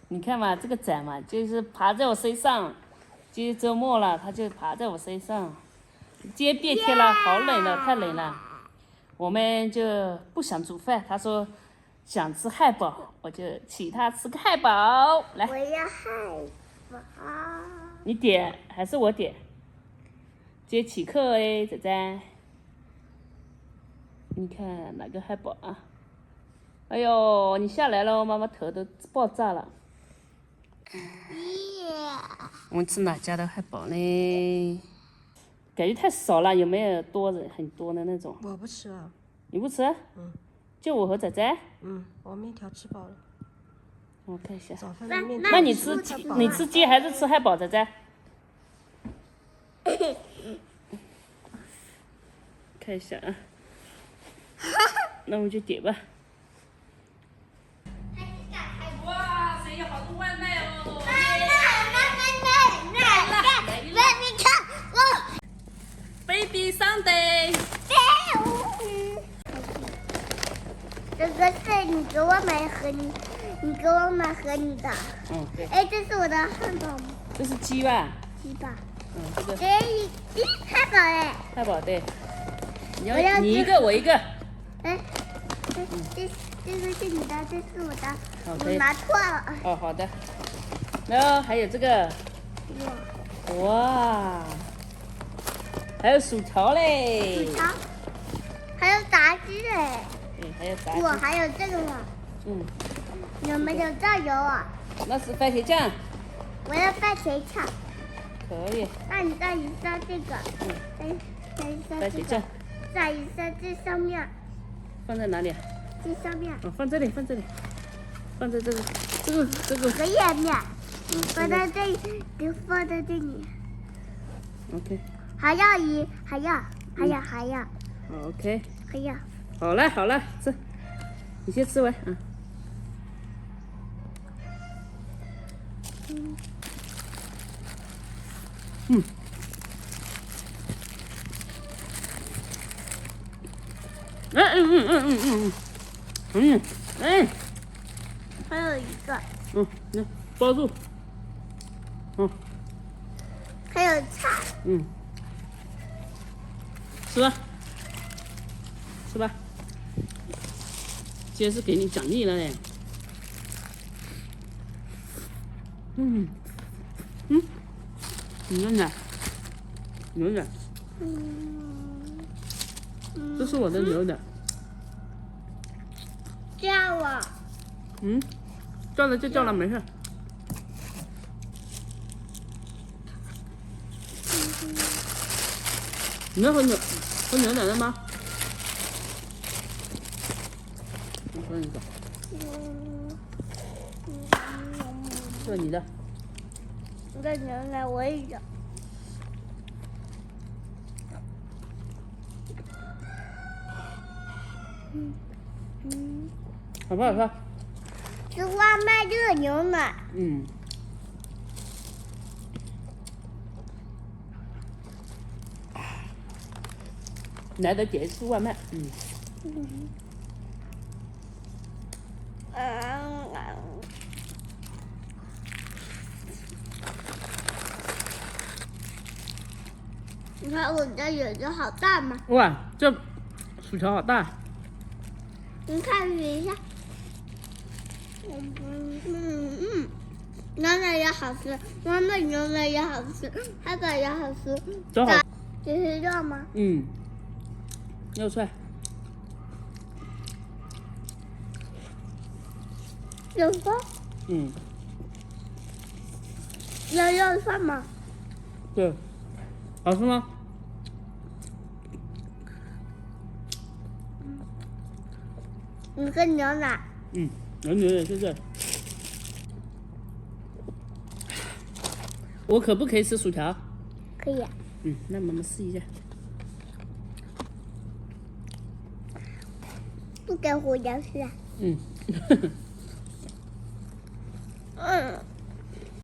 你看嘛，这个展嘛，就是爬在我身上。今天周末了，它就爬在我身上。今天变天了，好冷了，太冷了。我们就不想煮饭，他说想吃汉堡，我就请他吃个汉堡。来，我要汉堡。你点还是我点？今天请客哎，仔仔。你看哪个汉堡啊？哎呦，你下来了，妈妈头都爆炸了。我们吃哪家的汉堡呢？感觉太少了，有没有多人很多的那种？我不吃了。你不吃？嗯。就我和仔仔。我面条吃饱了。我看一下。早饭的面条。那你吃鸡还是吃汉堡，仔仔？看一下啊。那我们就点吧。哇，谁有好多外卖哦！Baby Sunday。这个是你给我买和你的。对。哎，这是我的汉堡吗？这是鸡吧？鸡吧。这个。汉堡哎。汉堡对。你一个，我一个。哎，这个是你的，这是我的。我拿错了。哦，好的。然后还有这个。哇。还有薯条嘞。薯条。还有炸鸡嘞。对，还有炸鸡。我还有这个呢。有没有酱油啊？那是番茄酱。我要番茄酱。可以。那你蘸一下这个。番茄酱。蘸一下这上面。放在哪里？这上面。放这里，放这里。放在这个。荷叶面。放在这里，放在这里。OK。还要。OK。还要。好了，吃。你先吃完。还有一个。来包住。还有菜。吃吧。吃吧。今天是给你奖励了嘞。牛奶。这是我的牛奶。叫我。叫了就叫了，没事。你要喝牛奶了吗？我喝一个。这你的。这牛奶我也有。好不好喝？是外卖热牛奶。难得点一次外卖。你看我的眼睛好大吗？哇，这薯条好大。你看一下。牛奶也好吃，外卖牛奶也好吃，汉堡也好吃。真好。这是肉吗？肉串。有饭。要肉串吗？对。好吃吗？你喝牛奶。有牛奶，谢谢。我可不可以吃薯条？可以。那妈妈试一下。不给胡椒吃啊。